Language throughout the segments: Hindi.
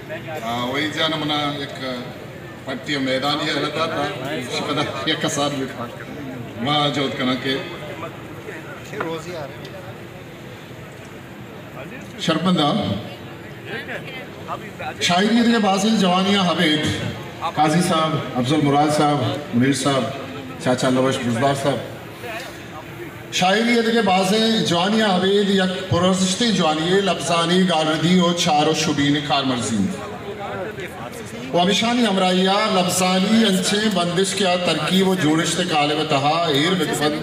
वही जान मना एक पट्टी मैदान ये रहता था शिकदा एक साथ लिखा मां जोत कना के शर्मंदा शायरी के बासिल जवानियां हवेद काजी साहब अफजल मुराद साहब मुनीर साहब चाचा लवश बुजदार साहब शायरी के बासे जवानियां हवेद या पुरस्ते जवानिये लफ्जानी गारदी और चारो शुबीन कारमर्जी वो अमिशानी हमराइया लफ्जानी अंचे बंदिश क्या तरकीब व जोड़िश्ते काले तहा एर मितफन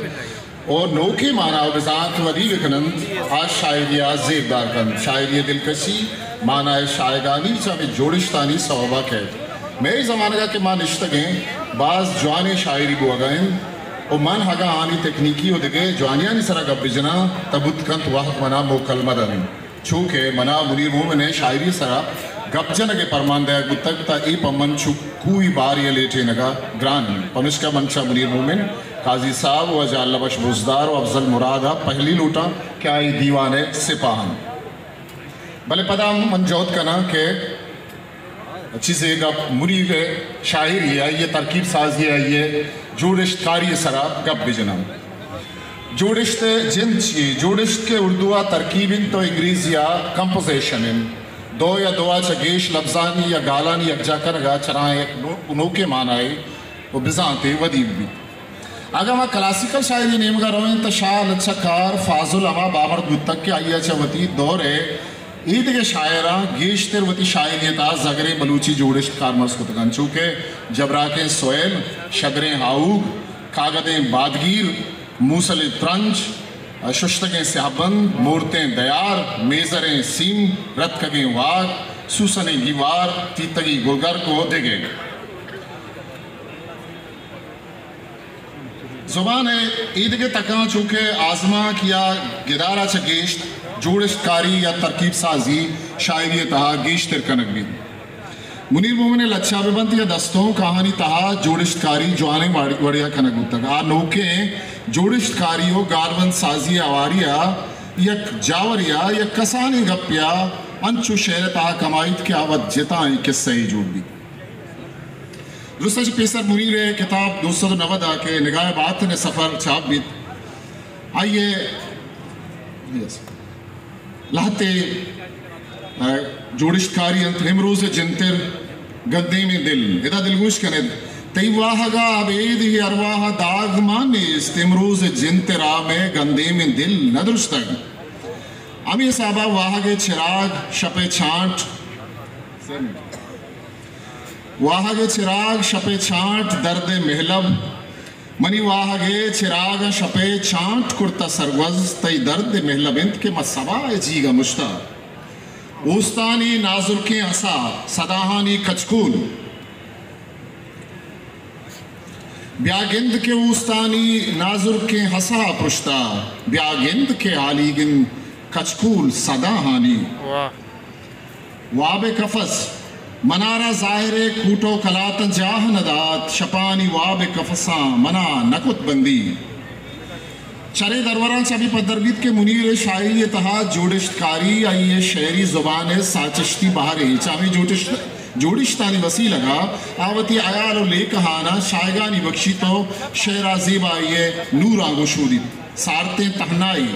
और नोके माना बिजात वली विकनंद आज शायरिया जेबदार कन शायरी दिलकशी माना शायगानी चाहे जोड़िश्तानी सवाबा कह मेरे ज़माने का कि मां निश्तगें बाज जवाने शायरी बुआगाइन और मन हगा आनी तकनीकी हो दिगे जवानिया नहीं सरा गप बिजना तबुत कंत वाहक मना मोकल मदन छूके मना मुनीर मोहम्मद ने शायरी सरा गपजन के परमानदे गुतक ता ए पमन छु कोई बार ये लेटे नगा ग्रान पनुष्का मंचा मुनीर मोहम्मद काजी साहब व जालबश बुजदार व अफजल मुरादा पहली लूटा क्या ये दीवाने सिपाहन भले पता मंजौत कना के अच्छी से गप मुनीर शायरी है ये तरकीब साजी है ये जोड़िश्तकारी सरा गप बिजना जोड़िश्त जिन जोड़िश्त के उर्दुआ तरकीबिन तो अंग्रेजिया कंपोजिशन दो या दोआ चगेश लफ्जानी या गालानी यकजा करगा चरा एक उनोके मानाए वो बिजाते वदीब भी अगर मैं क्लासिकल शायरी नेम का रोइन तो शाह लच्छकार फाजुल अमा बाबर गुत्तक के आइया चवती दौरे ईद के शायरा गेश तिरवती शायरियता जगरे बलूची जोड़िश कारमर्स कुतगन चूके जबरा के सोयल शदरे हाऊग कागदें बादगीर मूसल त्रंज शुश्तगें स्याबंद मूर्तें दयार मेजरें सीम रतकगें वाग सूसने गीवार तीतगी गुलगर को देगे जुबान है ईद के तका चूके आजमा किया गिदारा चगेश जोड़िश्तकारी या तरकीब साजी शायरी तहा गेश तिरकनक भी मुनीर मोहम्मद ने लच्छा बेबंत या दस्तों कहानी तहा जोड़िश्तकारी जवाने वड़िया कनक तक आ नौके जोड़िश्तकारी हो गारवन साजी आवारिया यक जावरिया या कसानी गप्या अंचु शहर तहा कमाइत के आवत जिताएं किस्से ही जोड़ भी रुसज पेसर मुनीर किताब 290 के निगाह बात ने सफर छाप भी आइए लाते जोड़िश्तकारी अंतरिमरोज जिंतिर गद्दे में दिल इदा दिलगुश कने तैवाहगा अबेद ही अरवाह दाग माने इस्तिमरोज जिंतिरा में गंदे में दिल नदरुस्तग अमी साबा वाहगे चिराग शपे छांट वाहगे चिराग शपे छांट दर्द महलब मनी वाहगे चिराग शपे छांट कुर्ता सरवज तई दर्द महलबिंत के मसबा जीगा मुश्ता उस्तानी नाजुर के हसा सदाहानी कचकूल ब्यागिंद के उस्तानी नाजुर के हसा पुश्ता ब्यागिंद के आलीगिन कचकूल सदाहानी वाबे कफस मनारा जाहिर कूटो कलात जाह नदात शपानी वाब कफसा मना नकुत बंदी चरे दरवरा चबी पदरबीत के मुनीर शायरी तहा जोड़िश्तकारी आइए शहरी जुबान है साचिश्ती बहारे चामी जोड़िश्तानी वसी लगा आवती आयाल ले कहाना शायगानी बख्शी तो शेरा जीबा ये नूर आगोशूदी सारते तहनाई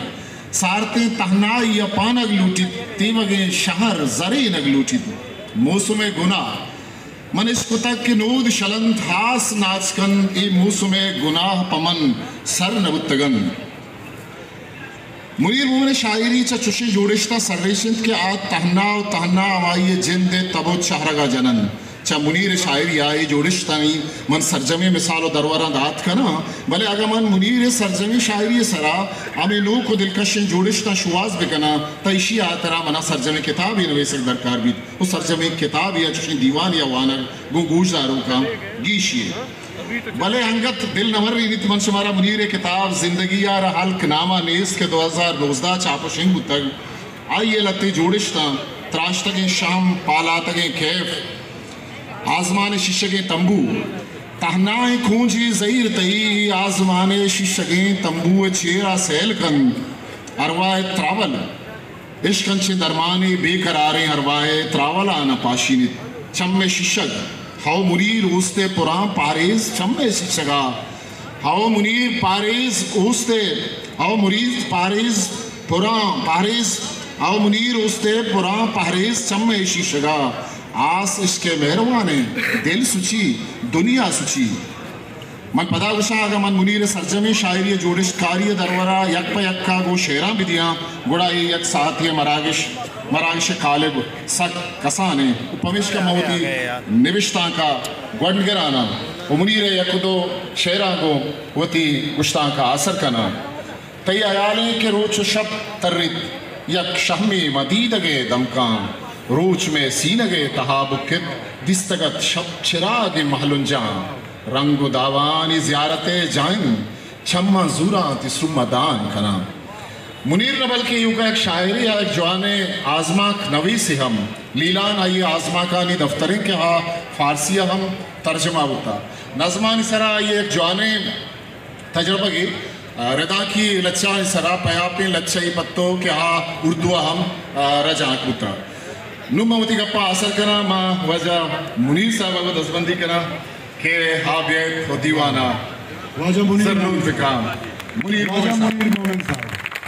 या पानग लूटी तीवगे शहर जरे नग लूटी मौसम गुना मनिश कुतक के नूद शलंत हास नाचकन ए मौसम गुनाह पमन सर नबुत्तगन मुनीर मोहम्मद शायरी चा चुशी जोड़िश्ता सर्वेशिंत के आद तहना आवाइये जिंद तबो शहरगा जनन चा मुनीर शायरी आई जोड़िश्तानी मन सरजमे मिसालो दरवरा दात कना भले अगर मन मुनीर सरजमे शायरी सरा हमें लोग को दिलकश जोड़िश्ता शुआज बिकना तैशी आतरा मना सरजमे किताब ही नवेसक दरकार भी वो सरजमे किताब या चुशी दीवान या वानर गो गूजदारों का गीशिए भले अंगत दिल नवर रीत मन शुमारा मुनीर किताब जिंदगी यार हल्क नामा नेस के 2019 चापो शिंग तक आइए लते जोड़िश्ता त्राश तगे शाम पाला तगे कैफ आजमान शिशगे तंबू तहनाए खूंजी जहीर तई आजमाने शिशगे तंबू चेरा सैल कन अरवाए त्रावल इश्कंचे दरमाने बेकरारे हरवाए त्रावला न पाशीनित चम्मे शिशक हाउ मुनीर ऊस्ते पुरां पारेज चम्मे शिशगा हाउ मुनीर पारेज ऊस्ते हाउ मुनीर पारेज पुरां पारेज हाउ मुनीर ऊस्ते पुरां पारेज चम्मे शिशगा आस इसके मेहरबाने दिल सुची दुनिया सुची मन पदा गुशागा मन मुनीर सरजमी शायरी जोडिश कार्य दरवरा यक प यक्का गो शेरा बिदियां गुड़ाई यक साथी मरागिश कालिब सक कसाने उपमिश का मवती निविष्टा का ग्वडगराना मुनीर यक दो शेरा गो वती गुश्ता का असर कना तई अयाले के रोच शब तर्रित यक शहमी मदीदगे दमकाम रोच में सीनगे तहाबुकित दिस्तगत शब चिराग महलुंजा रंगो दावानी ज़ियारते जाइन छम्मा ज़ूरा तिस्रुमदान कना मुनीर नबल के युग एक शायरी या एक जवाने आज़माक नवी से हम लीलान आई आज़मा का नि दफ्तरे के हा फारसिया हम तर्जमा होता नज़मानी सरा ये एक जवाने तजर्बा की रदा की लच्चा सरा पयापे लच्चाई पत्तों के हा उर्दू हम रजाक होता नुमवती गप्पा असर करा माँ वजह मुनीर साहब को दसबंदी करा के हाबियत और दीवाना वाजा मुनीर मुनीर मोमिन साहब।